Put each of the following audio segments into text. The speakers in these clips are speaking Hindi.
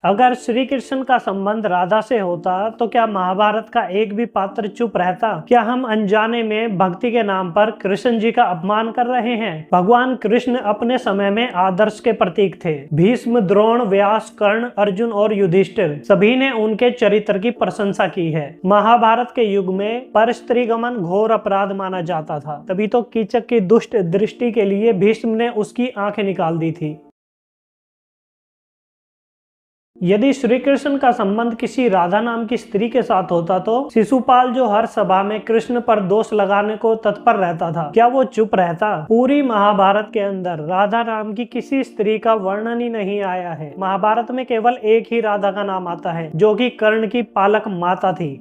अगर श्री कृष्ण का संबंध राधा से होता तो क्या महाभारत का एक भी पात्र चुप रहता? क्या हम अनजाने में भक्ति के नाम पर कृष्ण जी का अपमान कर रहे हैं? भगवान कृष्ण अपने समय में आदर्श के प्रतीक थे। भीष्म, द्रोण, व्यास, कर्ण, अर्जुन और युधिष्ठिर सभी ने उनके चरित्र की प्रशंसा की है। महाभारत के युग में परस्त्रीगमन घोर अपराध माना जाता था, तभी तो कीचक की दुष्ट दृष्टि के लिए भीष्म ने उसकी आंखें निकाल दी थी। यदि श्री कृष्ण का संबंध किसी राधा नाम की स्त्री के साथ होता तो शिशुपाल, जो हर सभा में कृष्ण पर दोष लगाने को तत्पर रहता था, क्या वो चुप रहता? पूरी महाभारत के अंदर राधा नाम की किसी स्त्री का वर्णन ही नहीं आया है। महाभारत में केवल एक ही राधा का नाम आता है, जो कि कर्ण की पालक माता थी।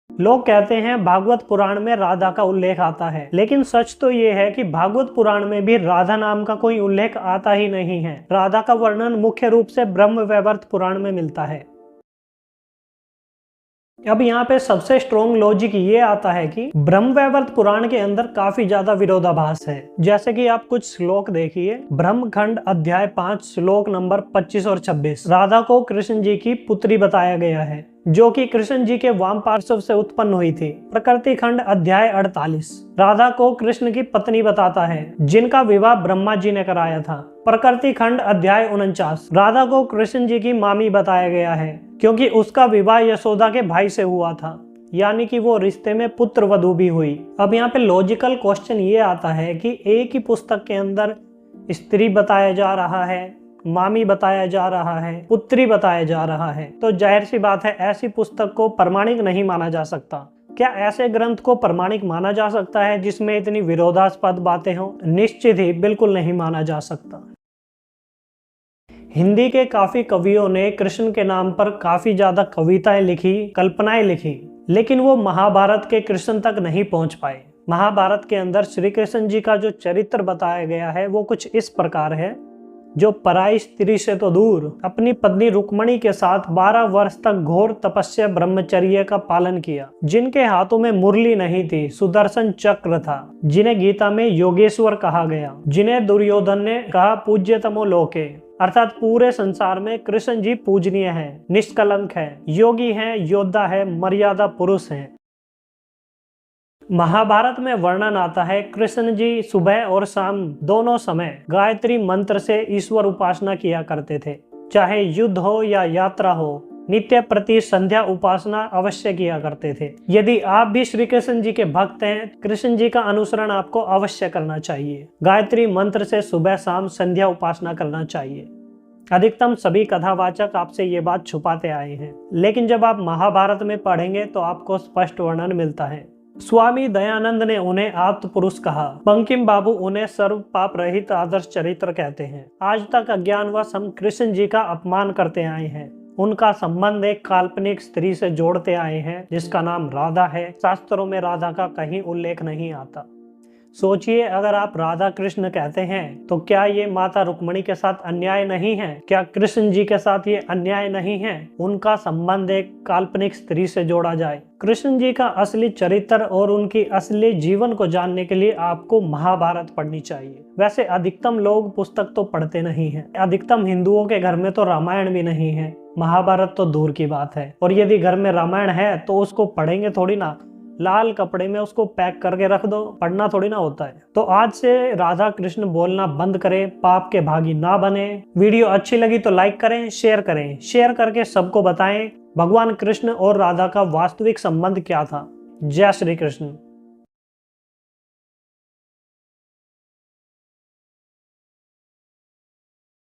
लोग कहते हैं भागवत पुराण में राधा का उल्लेख आता है, लेकिन सच तो ये है कि भागवत पुराण में भी राधा नाम का कोई उल्लेख आता ही नहीं है। राधा का वर्णन मुख्य रूप से ब्रह्म वैवर्त पुराण में मिलता है। अब यहाँ पे सबसे स्ट्रॉन्ग लॉजिक ये आता है कि ब्रह्म वैवर्त पुराण के अंदर काफी ज्यादा विरोधाभास है। जैसे कि आप कुछ श्लोक देखिए। ब्रह्मखंड अध्याय 5 श्लोक नंबर 25 और 26 राधा को कृष्ण जी की पुत्री बताया गया है, जो कि कृष्ण जी के वाम पार्श्व से उत्पन्न हुई थी। प्रकृति खंड अध्याय 48 राधा को कृष्ण की पत्नी बताता है, जिनका विवाह ब्रह्मा जी ने कराया था। प्रकृति खंड अध्याय 49 राधा को कृष्ण जी की मामी बताया गया है, क्योंकि उसका विवाह यशोदा के भाई से हुआ था, यानी कि वो रिश्ते में पुत्र वधू भी हुई। अब यहाँ पे लॉजिकल क्वेश्चन ये आता है कि एक ही पुस्तक के अंदर स्त्री बताया जा रहा है, मामी बताया जा रहा है, पुत्री बताया जा रहा है, तो जाहिर सी बात है ऐसी पुस्तक को प्रमाणिक नहीं माना जा सकता। क्या ऐसे ग्रंथ को प्रमाणिक माना जा सकता है जिसमें इतनी विरोधास्पद बातें हों? निश्चित ही बिल्कुल नहीं माना जा सकता। हिंदी के काफी कवियों ने कृष्ण के नाम पर काफी ज्यादा कविताएं लिखी, कल्पनाएं लिखी, लेकिन वो महाभारत के कृष्ण तक नहीं पहुंच पाए। महाभारत के अंदर श्री कृष्ण जी का जो चरित्र बताया गया है वो कुछ इस प्रकार है। जो पराई स्त्री से तो दूर अपनी पत्नी रुक्मणी के साथ 12 वर्ष तक घोर तपस्या ब्रह्मचर्य का पालन किया, जिनके हाथों में मुरली नहीं थी, सुदर्शन चक्र था, जिन्हें गीता में योगेश्वर कहा गया, जिन्हें दुर्योधन ने कहा पूज्यतमो लोके, अर्थात पूरे संसार में कृष्ण जी पूजनीय हैं, निष्कलंक है, योगी हैं, योद्धा है, मर्यादा पुरुष हैं। महाभारत में वर्णन आता है कृष्ण जी सुबह और शाम दोनों समय गायत्री मंत्र से ईश्वर उपासना किया करते थे। चाहे युद्ध हो या यात्रा हो, नित्य प्रति संध्या उपासना अवश्य किया करते थे। यदि आप भी श्री कृष्ण जी के भक्त हैं, कृष्ण जी का अनुसरण आपको अवश्य करना चाहिए। गायत्री मंत्र से सुबह शाम संध्या उपासना करना चाहिए। अधिकतम सभी कथावाचक आपसे ये बात छुपाते आए हैं, लेकिन जब आप महाभारत में पढ़ेंगे तो आपको स्पष्ट वर्णन मिलता है। स्वामी दयानंद ने उन्हें आप्त पुरुष कहा। बंकिम बाबू उन्हें सर्व पाप रहित आदर्श चरित्र कहते हैं। आज तक अज्ञानवश हम कृष्ण जी का अपमान करते आए हैं। उनका संबंध एक काल्पनिक स्त्री से जोड़ते आए हैं, जिसका नाम राधा है। शास्त्रों में राधा का कहीं उल्लेख नहीं आता। सोचिए, अगर आप राधा कृष्ण कहते हैं तो क्या ये माता रुक्मणी के साथ अन्याय नहीं है? क्या कृष्ण जी के साथ ये अन्याय नहीं है? उनका संबंध एक काल्पनिक स्त्री से जोड़ा जाए। कृष्ण जी का असली चरित्र और उनकी असली जीवन को जानने के लिए आपको महाभारत पढ़नी चाहिए। वैसे अधिकतम लोग पुस्तक तो पढ़ते नहीं हैं। अधिकतम हिंदुओं के घर में तो रामायण भी नहीं है, महाभारत तो दूर की बात है। और यदि घर में रामायण है तो उसको पढ़ेंगे थोड़ी ना, लाल कपड़े में उसको पैक करके रख दो, पढ़ना थोड़ी ना होता है। तो आज से राधा कृष्ण बोलना बंद करें, पाप के भागी ना बने। वीडियो अच्छी लगी तो लाइक करें, शेयर करके सबको बताएं भगवान कृष्ण और राधा का वास्तविक संबंध क्या था। जय श्री कृष्ण।